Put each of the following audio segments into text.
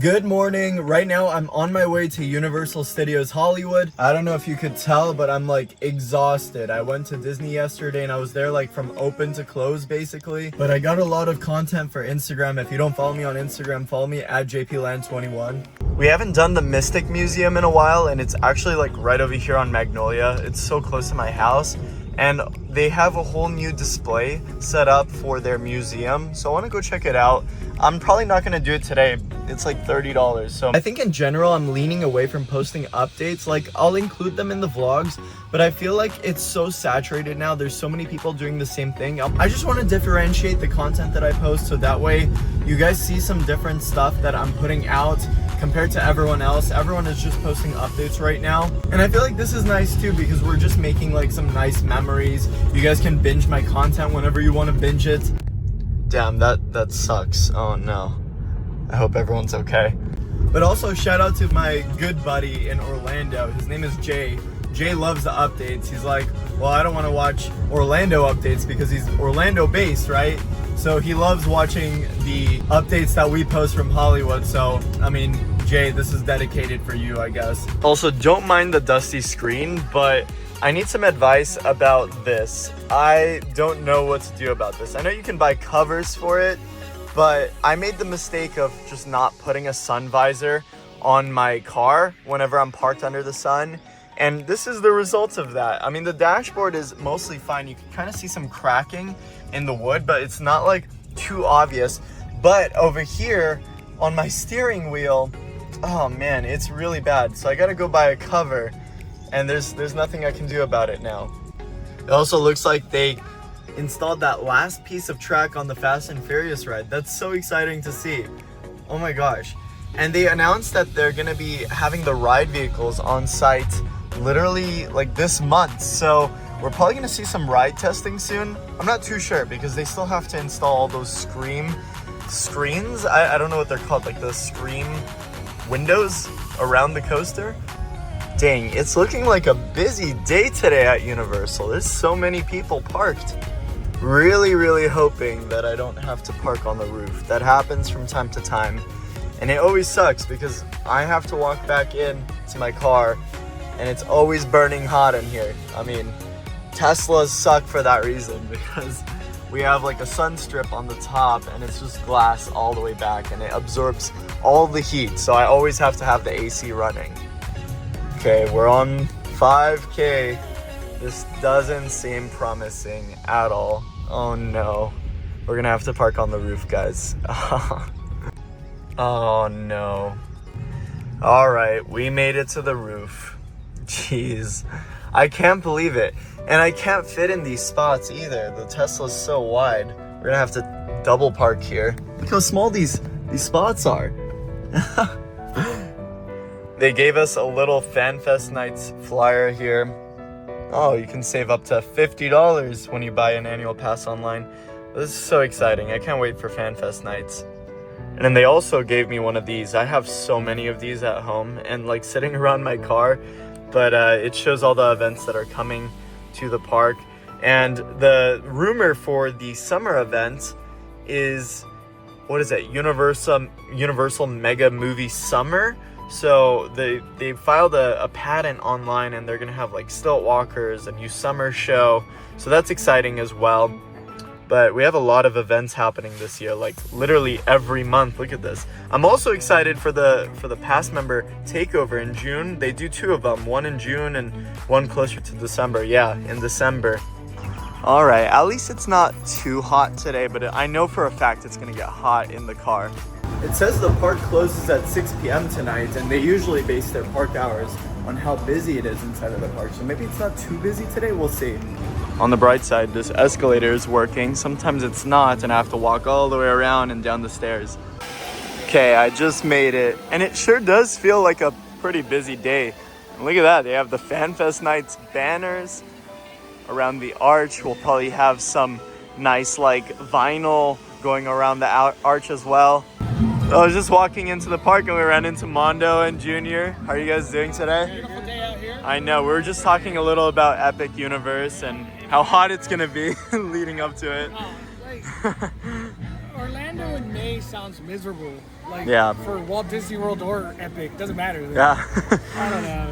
Good morning. Right now I'm on my way to Universal Studios Hollywood. I don't know if you could tell, but I'm like exhausted. I went to Disney yesterday and I was there like from open to close basically. But I got a lot of content for Instagram. If you don't follow me on Instagram, follow me at JPLand21. We haven't done the Mystic Museum in a while, and it's actually like right over here on Magnolia. It's so close to my house. And they have a whole new display set up for their museum. So I want to go check it out. I'm probably not going to do it today. It's like $30. So I think in general, I'm leaning away from posting updates. Like I'll include them in the vlogs, but I feel like it's so saturated now. There's so many people doing the same thing. I just want to differentiate the content that I post so that way you guys see some different stuff that I'm putting out compared to everyone else. Everyone is just posting updates right now. And I feel like this is nice too because we're just making like some nice memories. You guys can binge my content whenever you want to binge it. Damn, that sucks. Oh no. I hope everyone's okay. But also shout out to my good buddy in Orlando. His name is Jay. Jay loves the updates. He's like, well, I don't want to watch Orlando updates because he's Orlando based, right? So he loves watching the updates that we post from Hollywood. So, I mean, Jay, this is dedicated for you, I guess. Also, don't mind the dusty screen, but I need some advice about this. I don't know what to do about this. I know you can buy covers for it, but I made the mistake of just not putting a sun visor on my car whenever I'm parked under the sun. And this is the results of that. I mean, the dashboard is mostly fine. You can kind of see some cracking in the wood, but it's not like too obvious. But over here on my steering wheel, oh man, it's really bad. So I gotta go buy a cover, and there's nothing I can do about it now. It also looks like they installed that last piece of track on the Fast and Furious ride. That's so exciting to see. Oh my gosh. And they announced that they're gonna be having the ride vehicles on site literally like this month. So we're probably gonna see some ride testing soon. I'm not too sure because they still have to install all those screens. I don't know what they're called, like the screen windows around the coaster. Dang, it's looking like a busy day today at Universal. There's so many people parked. Really hoping that I don't have to park on the roof. That happens from time to time. And it always sucks because I have to walk back in to my car and it's always burning hot in here. I mean, Teslas suck for that reason because we have like a sun strip on the top and it's just glass all the way back and it absorbs all the heat. So I always have to have the AC running. Okay, we're on 5K. This doesn't seem promising at all. Oh no. We're gonna have to park on the roof, guys. Oh no. Alright, we made it to the roof. Jeez. I can't believe it. And I can't fit in these spots either. The Tesla's so wide. We're gonna have to double park here. Look how small these spots are. They gave us a little FanFest Nights flyer here. Oh, you can save up to $50 when you buy an annual pass online. This is so exciting. I can't wait for FanFest Nights. And then they also gave me one of these. I have so many of these at home and like sitting around my car, but it shows all the events that are coming to the park. And the rumor for the summer event is, what is it? Universal Mega Movie Summer. So they filed a patent online and they're gonna have like stilt walkers, a new summer show. So that's exciting as well. But we have a lot of events happening this year, like literally every month. Look at this. I'm also excited for the pass member takeover in June. They do 2 of them, one in June and one closer to December. Yeah, in December. All right, at least it's not too hot today, but I know for a fact it's gonna get hot in the car. It says the park closes at 6 p.m. tonight, and they usually base their park hours on how busy it is inside of the park. So maybe it's not too busy today, we'll see. On the bright side, this escalator is working. Sometimes it's not, and I have to walk all the way around and down the stairs. Okay, I just made it, and it sure does feel like a pretty busy day. And look at that, they have the FanFest Nights banners around the arch. We'll probably have some nice like vinyl going around the arch as well. I was just walking into the park and we ran into Mondo and Junior. How are you guys doing today? Beautiful day out here. I know, we were just talking a little about Epic Universe and how hot it's gonna be leading up to it. Oh, like, Orlando in May day sounds miserable. Like, Yeah. for Walt Disney World or Epic, doesn't matter. Yeah. I don't know.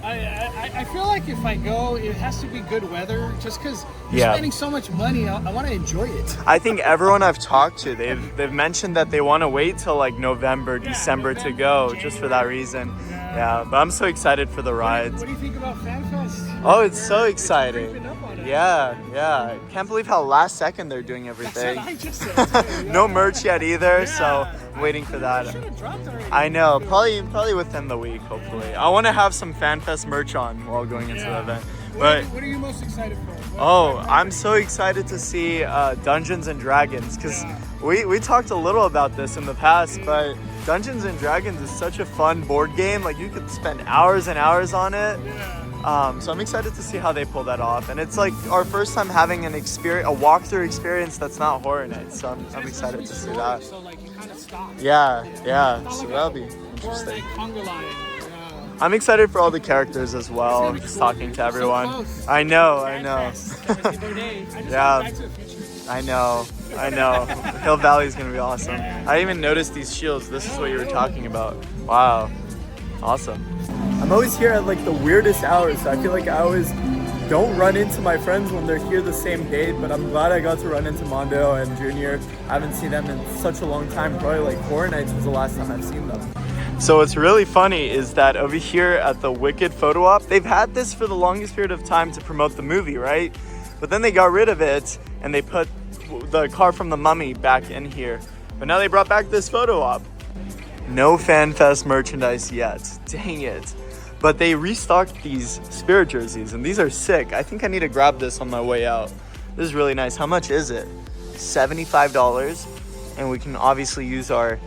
I feel like if I go, it has to be good weather, just because you're spending so much money. I want to enjoy it. I think everyone I've talked to, they've mentioned that they want to wait till like November, December to go, January, just for that reason. Yeah, but I'm so excited for the rides. What do you think about FanFest? Oh, it's so exciting. Yeah. I can't believe how last second they're doing everything. That's what I just said. No merch yet either, so I'm waiting for that. I know, probably within the week, hopefully. I want to have some FanFest merch on while going into the event. But what are you most excited for? I'm so excited to see Dungeons and Dragons, because we talked a little about this in the past, but Dungeons and Dragons is such a fun board game. Like, you could spend hours and hours on it. So I'm excited to see how they pull that off, and it's like our first time having a walkthrough experience that's not Horror Nights. So I'm excited to see that. So like you kind of stop. Yeah. So that'll be interesting. I'm excited for all the characters as well. Just talking to everyone. I know. Yeah. I know. Hill Valley is gonna be awesome. I even noticed these shields. This is what you were talking about. Wow. Awesome. I'm always here at like the weirdest hours, so I feel like I always don't run into my friends when they're here the same day, but I'm glad I got to run into Mondo and Junior. I haven't seen them in such a long time. Probably like Horror Nights was the last time I've seen them. So what's really funny is that over here at the Wicked photo op, they've had this for the longest period of time to promote the movie, right? But then they got rid of it and they put the car from the Mummy back in here. But now they brought back this photo op. No FanFest merchandise yet. Dang it. But they restocked these Spirit jerseys, and these are sick. I think I need to grab this on my way out. This is really nice. How much is it? $75. And we can obviously use our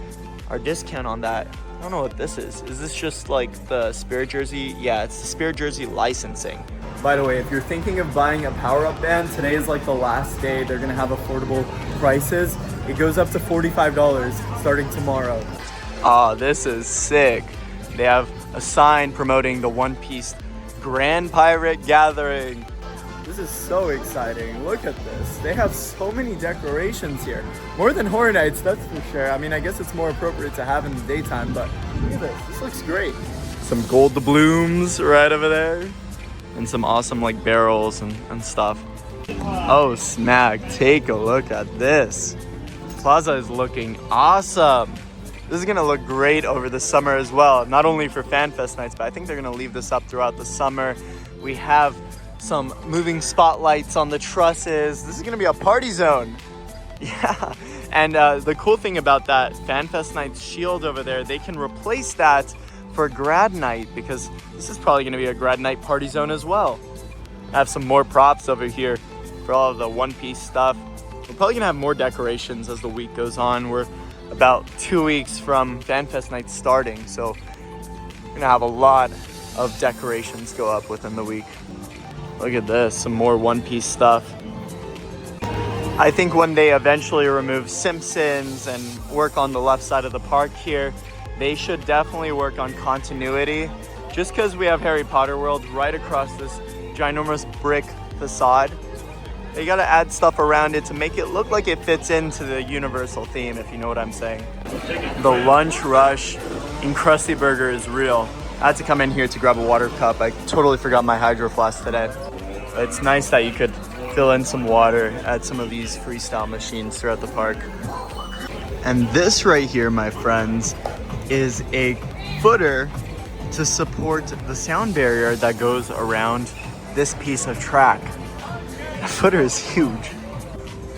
discount on that. I don't know what this is. Is this just like the Spirit jersey? Yeah, it's the Spirit jersey licensing. By the way, if you're thinking of buying a power-up band, today is like the last day. They're gonna have affordable prices. It goes up to $45 starting tomorrow. Oh, this is sick. They have a sign promoting the One Piece Grand Pirate Gathering. This is so exciting. Look at this. They have so many decorations here. More than Horror Nights, that's for sure. I mean, I guess it's more appropriate to have in the daytime, but look at this. This looks great. Some gold doubloons right over there. And some awesome like barrels and stuff. Oh, smack. Take a look at this. Plaza is looking awesome. This is gonna look great over the summer as well. Not only for FanFest Nights, but I think they're gonna leave this up throughout the summer. We have some moving spotlights on the trusses. This is gonna be a party zone. Yeah, and the cool thing about that FanFest Nights shield over there, they can replace that for grad night, because this is probably gonna be a grad night party zone as well. I have some more props over here for all of the One Piece stuff. We're probably gonna have more decorations as the week goes on. We're about 2 weeks from FanFest Nights starting, so we're gonna have a lot of decorations go up within the week. Look at this, some more One Piece stuff. I think when they eventually remove Simpsons and work on the left side of the park here, they should definitely work on continuity. Just because we have Harry Potter World right across this ginormous brick facade, they gotta add stuff around it to make it look like it fits into the Universal theme, if you know what I'm saying. The lunch rush in Krusty Burger is real. I had to come in here to grab a water cup. I totally forgot my Hydro Flask today. It's nice that you could fill in some water at some of these freestyle machines throughout the park. And this right here, my friends, is a footer to support the sound barrier that goes around this piece of track. The footer is huge.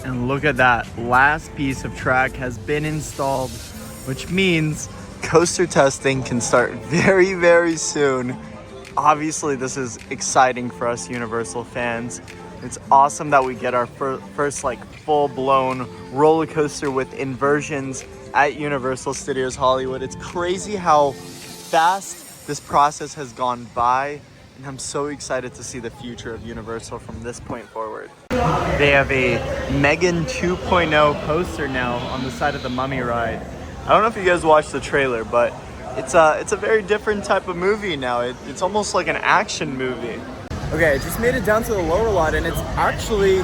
And look at that, last piece of track has been installed, which means coaster testing can start very, very soon. Obviously, this is exciting for us Universal fans. It's awesome that we get our first like full-blown roller coaster with inversions at Universal Studios Hollywood. It's crazy how fast this process has gone by, and I'm so excited to see the future of Universal from this point forward. They have a Megan 2.0 poster now on the side of the Mummy ride. I don't know if you guys watched the trailer, but it's a very different type of movie now. It's almost like an action movie. Okay, I just made it down to the lower lot, and it's actually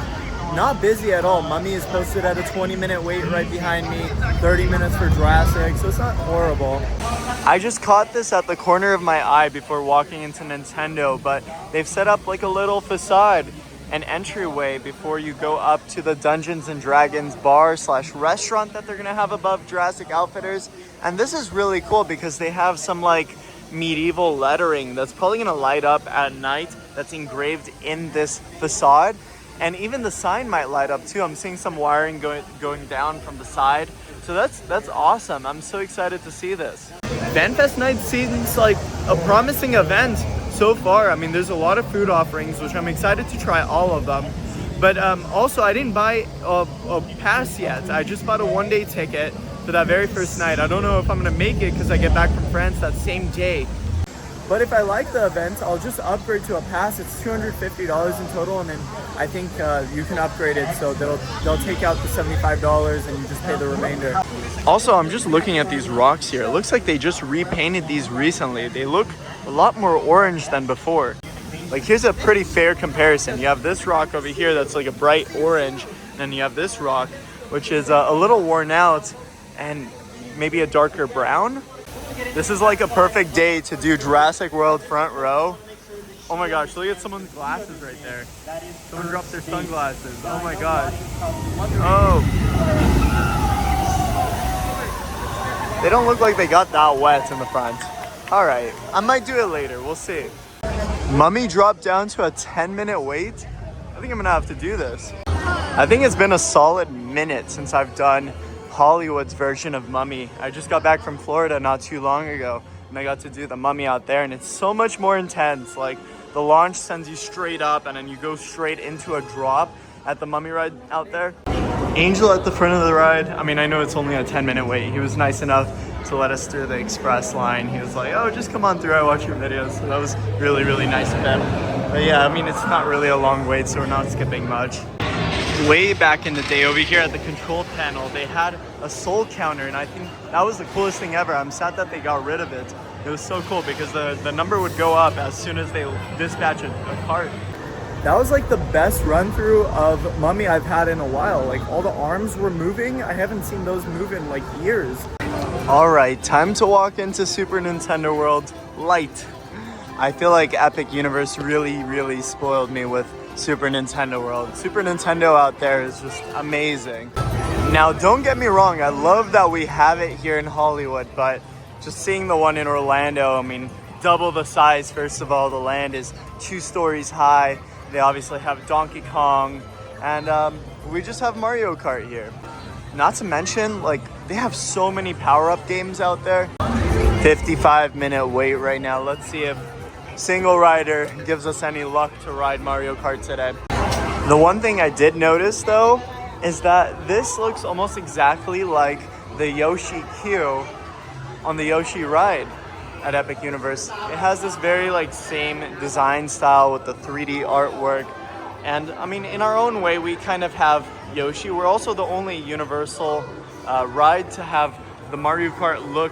not busy at all. Mummy is posted at a 20-minute wait right behind me, 30 minutes for Jurassic, so it's not horrible. I just caught this at the corner of my eye before walking into Nintendo, but they've set up like a little facade, an entryway before you go up to the Dungeons and Dragons bar / restaurant that they're gonna have above Jurassic Outfitters. And this is really cool because they have some like medieval lettering that's probably gonna light up at night that's engraved in this facade. And even the sign might light up too. I'm seeing some wiring going down from the side. So that's awesome. I'm so excited to see this. FanFest Nights seems like a promising event so far. I mean, there's a lot of food offerings, which I'm excited to try all of them. But also, I didn't buy a pass yet. I just bought a one-day ticket for that very first night. I don't know if I'm gonna make it because I get back from France that same day. But if I like the event, I'll just upgrade to a pass. It's $250 in total, and then I think you can upgrade it, so they'll take out the $75 and you just pay the remainder. Also, I'm just looking at these rocks here. It looks like they just repainted these recently. They look a lot more orange than before. Like, here's a pretty fair comparison. You have this rock over here that's like a bright orange, and then you have this rock, which is a little worn out and maybe a darker brown. This is like a perfect day to do Jurassic World front row. Oh my gosh, look at someone's glasses right there. Someone dropped their sunglasses. Oh my gosh. Oh. They don't look like they got that wet in the front. All right, I might do it later. We'll see. Mummy dropped down to a 10-minute wait. I think I'm gonna have to do this. I think it's been a solid minute since I've done Hollywood's version of Mummy. I just got back from Florida not too long ago, and I got to do the Mummy out there, and it's so much more intense. Like, the launch sends you straight up, and then you go straight into a drop at the Mummy ride out there. Angel at the front of the ride. I mean, I know it's only a 10-minute wait. He was nice enough to let us through the express line. He was like, oh, just come on through, I watch your videos. So that was really, really nice of him. But yeah, I mean, it's not really a long wait, so we're not skipping much. Way back in the day, over here at the control panel, they had a soul counter, and I think that was the coolest thing ever. I'm sad that they got rid of it. It was so cool because the number would go up as soon as they dispatch a cart. That was like the best run through of Mummy I've had in a while. Like, all the arms were moving. I haven't seen those move in like years. All right, time to walk into Super Nintendo World Lite. I feel like Epic Universe really spoiled me with Super Nintendo World. Super Nintendo out there is just amazing. Now, don't get me wrong, I love that we have it here in Hollywood, but just seeing the one in Orlando, I mean, double the size. First of all, the land is 2 stories high. They obviously have Donkey Kong, and we just have Mario Kart here. Not to mention, like, they have so many power-up games out there. 55-minute wait right now. Let's see if Single Rider gives us any luck to ride Mario Kart today. The one thing I did notice, though, is that this looks almost exactly like the Yoshi queue on the Yoshi ride at Epic Universe. It has this very like same design style with the 3D artwork. And I mean, in our own way, we kind of have Yoshi. We're also the only Universal ride to have the Mario Kart look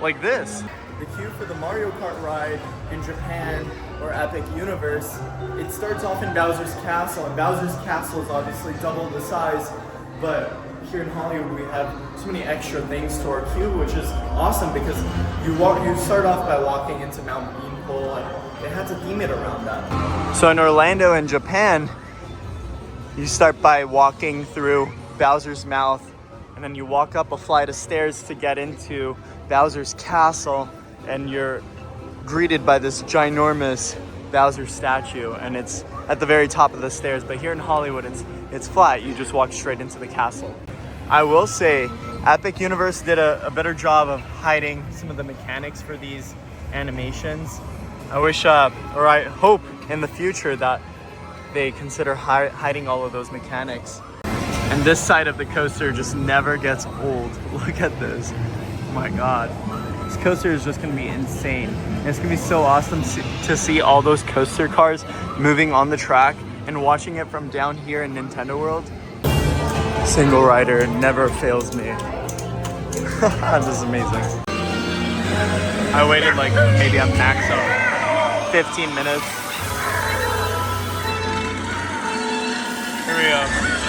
like this. The queue for the Mario Kart ride in Japan or Epic Universe, it starts off in Bowser's Castle, and Bowser's Castle is obviously double the size, but here in Hollywood we have so many extra things to our queue, which is awesome because you start off by walking into Mount Beanpole, and they had to theme it around that. So in Orlando and Japan, you start by walking through Bowser's mouth, and then you walk up a flight of stairs to get into Bowser's Castle, and you're greeted by this ginormous Bowser statue, and it's at the very top of the stairs. But here in Hollywood, it's flat. You just walk straight into the castle. I will say, Epic Universe did a better job of hiding some of the mechanics for these animations. I wish, or I hope in the future that they consider hiding all of those mechanics. And this side of the coaster just never gets old. Look at this. Oh my God. This coaster is just gonna be insane. And it's gonna be so awesome to see all those coaster cars moving on the track and watching it from down here in Nintendo World. Single Rider never fails me. This is amazing. I waited like maybe a max of 15 minutes. Here we go.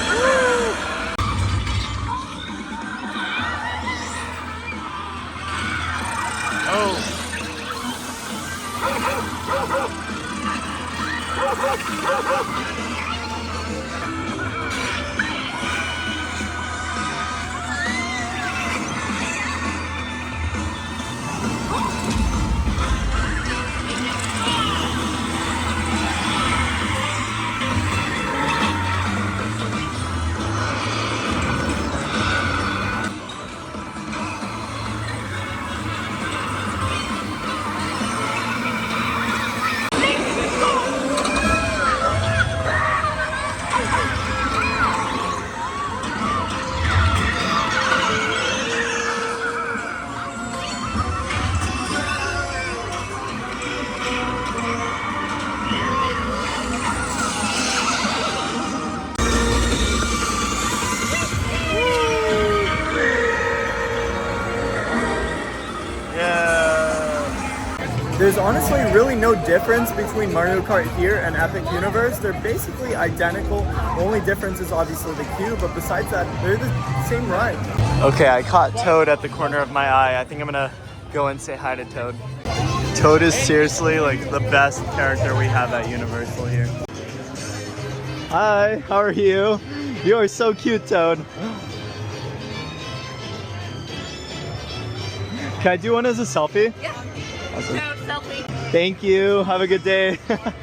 There's honestly really no difference between Mario Kart here and Epic Universe. They're basically identical. The only difference is obviously the queue, but besides that, they're the same ride. Okay, I caught Toad at the corner of my eye. I think I'm gonna go and say hi to Toad. Toad is seriously like the best character we have at Universal here. Hi, how are you? You are so cute, Toad. Can I do one as a selfie? Yeah. Awesome. No, selfie. Thank you. Have a good day. That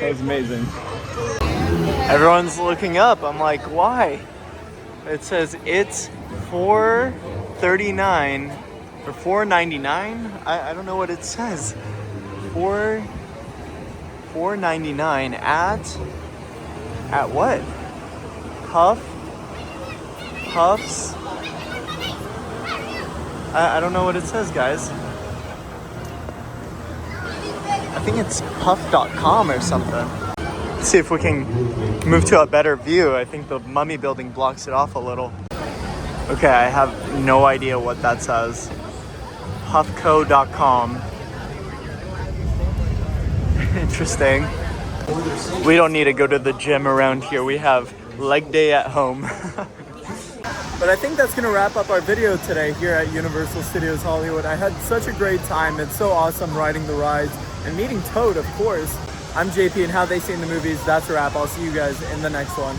was amazing. Everyone's looking up. I'm like, why? It says it's $4.39 or $4.99. I don't know what it says. $4.99 at what? Puffs. I don't know what it says, guys. I think it's puff.com or something. Let's see if we can move to a better view. I think the mummy building blocks it off a little. Okay, I have no idea what that says. Puffco.com. Interesting. We don't need to go to the gym around here. We have leg day at home. But I think that's going to wrap up our video today here at Universal Studios Hollywood. I had such a great time. It's so awesome riding the rides and meeting Toad, of course. I'm JP, and how they see in the movies. That's a wrap. I'll see you guys in the next one.